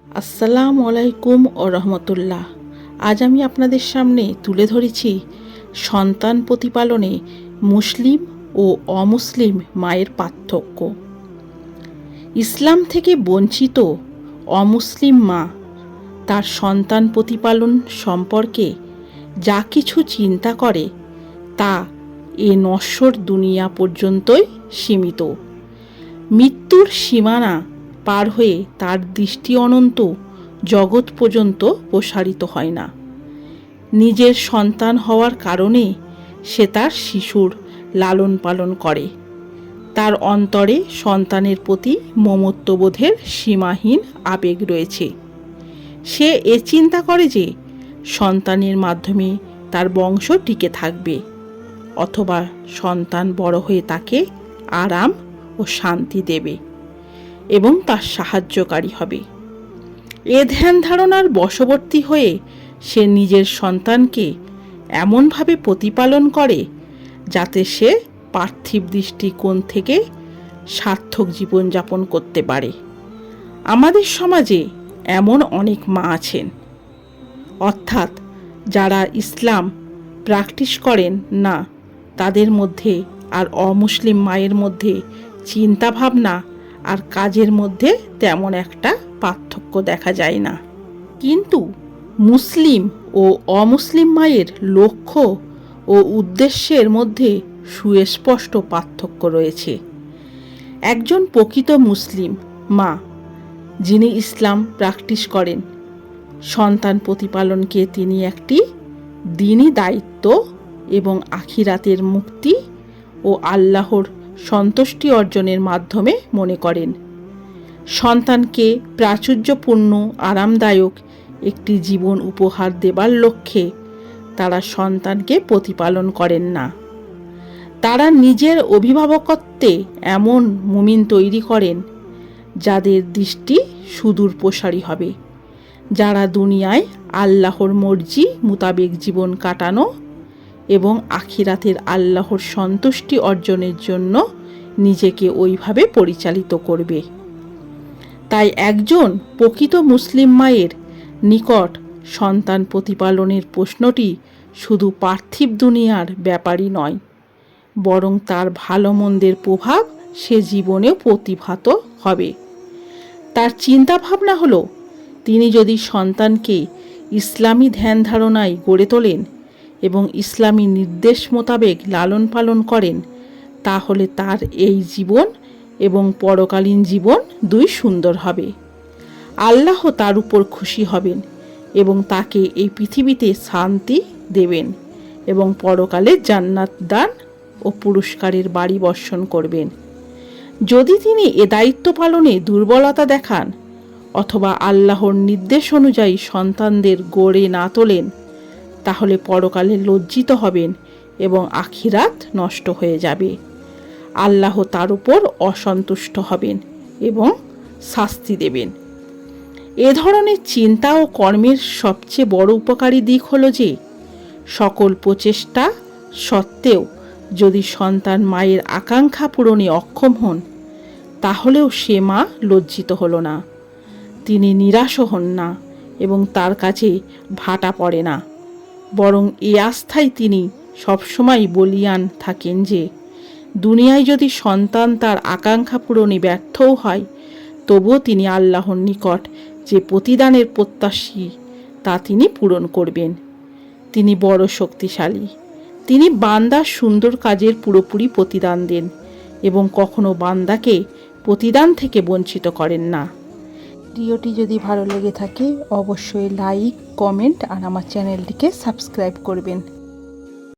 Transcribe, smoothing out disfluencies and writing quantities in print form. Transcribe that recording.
আসসালামু আলাইকুম ও রহমতুল্লাহ। আজ আমি আপনাদের সামনে তুলে ধরেছি সন্তান প্রতিপালনে মুসলিম ও অমুসলিম মায়ের পার্থক্য। ইসলাম থেকে বঞ্চিত অমুসলিম মা তার সন্তান প্রতিপালন সম্পর্কে যা কিছু চিন্তা করে তা এ নশ্বর দুনিয়া পর্যন্তই সীমিত। মৃত্যুর সীমানা পার হয়ে তার দৃষ্টি অনন্ত জগৎ পর্যন্ত প্রসারিত হয় না। নিজের সন্তান হওয়ার কারণে সে তার শিশুর লালন পালন করে। তার অন্তরে সন্তানের প্রতি মমত্ববোধের সীমাহীন আবেগ রয়েছে। সে এ চিন্তা করে যে সন্তানের মাধ্যমে তার বংশ টিকে থাকবে, অথবা সন্তান বড় হয়ে তাকে আরাম ও শান্তি দেবে এবং তার সাহায্যকারী হবে। এ ধ্যান ধারণার বশবর্তী হয়ে সে নিজের সন্তানকে এমনভাবে প্রতিপালন করে যাতে সে পার্থিব দৃষ্টিকোণ থেকে সার্থক জীবনযাপন করতে পারে। আমাদের সমাজে এমন অনেক মা আছেন, অর্থাৎ যারা ইসলাম প্র্যাকটিস করেন না, তাদের মধ্যে আর অমুসলিম মায়ের মধ্যে চিন্তাভাবনা আর কাজের মধ্যে তেমন একটা পার্থক্য দেখা যায় না। কিন্তু মুসলিম ও অমুসলিম মায়ের লক্ষ্য ও উদ্দেশ্যের মধ্যে সুস্পষ্ট পার্থক্য রয়েছে। একজন প্রকৃত মুসলিম মা, যিনি ইসলাম প্র্যাকটিস করেন, সন্তান প্রতিপালনকে তিনি একটি দ্বীনি দায়িত্ব এবং আখিরাতের মুক্তি ও আল্লাহর সন্তুষ্টি অর্জনের মাধ্যমে মনে করেন। সন্তানকে প্রাচুর্যপূর্ণ আরামদায়ক একটি জীবন উপহার দেবার লক্ষ্যে তারা সন্তানকে প্রতিপালন করেন না। তারা নিজের অভিভাবকত্বে এমন মুমিন তৈরি করেন যাদের দৃষ্টি সুদূর প্রসারী হবে, যারা দুনিয়ায় আল্লাহর মর্জি মোতাবেক জীবন কাটানো এবং আখিরাতের আল্লাহর সন্তুষ্টি অর্জনের জন্য নিজেকে ওইভাবে পরিচালিত করবে। তাই একজন প্রকৃত মুসলিম মায়ের নিকট সন্তান প্রতিপালনের প্রশ্নটি শুধু পার্থিব দুনিয়ার ব্যাপারই নয়, বরং তার ভালো মন্দের প্রভাব সে জীবনেও প্রতিভাত হবে। তার চিন্তাভাবনা হলো, তিনি যদি সন্তানকে ইসলামী ধ্যান ধারণায় গড়ে তোলেন এবং ইসলামী নির্দেশ মোতাবেক লালন পালন করেন, তাহলে তার এই জীবন এবং পরকালীন জীবন দুই সুন্দর হবে। আল্লাহ তার উপর খুশি হবেন এবং তাকে এই পৃথিবীতে শান্তি দেবেন এবং পরকালে জান্নাত দান ও পুরস্কারের বাড়ি বর্ষণ করবেন। যদি তিনি এ দায়িত্ব পালনে দুর্বলতা দেখান অথবা আল্লাহর নির্দেশ অনুযায়ী সন্তানদের গড়ে না তোলেন, তাহলে পরকালে লজ্জিত হবেন এবং আখিরাত নষ্ট হয়ে যাবে। আল্লাহ তার উপর অসন্তুষ্ট হবেন এবং শাস্তি দেবেন। এ ধরনের চিন্তা ও কর্মের সবচেয়ে বড় উপকারী দিক হলো যে, সকল প্রচেষ্টা সত্ত্বেও যদি সন্তান মায়ের আকাঙ্ক্ষা পূরণে অক্ষম হন, তাহলেও সে মা লজ্জিত হল না, তিনি নিরাশও হন না এবং তার কাছে ভাটা পড়ে না, বরং এ আস্থায় তিনি সবসময় বলিয়ান থাকেন যে দুনিয়ায় যদি সন্তান তার আকাঙ্ক্ষা পূরণে ব্যর্থও হয়, তবুও তিনি আল্লাহর নিকট যে প্রতিদানের প্রত্যাশী তা তিনি পূরণ করবেন। তিনি বড় শক্তিশালী। তিনি বান্দার সুন্দর কাজের পুরোপুরি প্রতিদান দেন এবং কখনো বান্দাকে প্রতিদান থেকে বঞ্চিত করেন না। ভিডিওটি যদি ভালো লেগে থাকে অবশ্যই লাইক, কমেন্ট আর আমার চ্যানেলটিকে সাবস্ক্রাইব করবেন।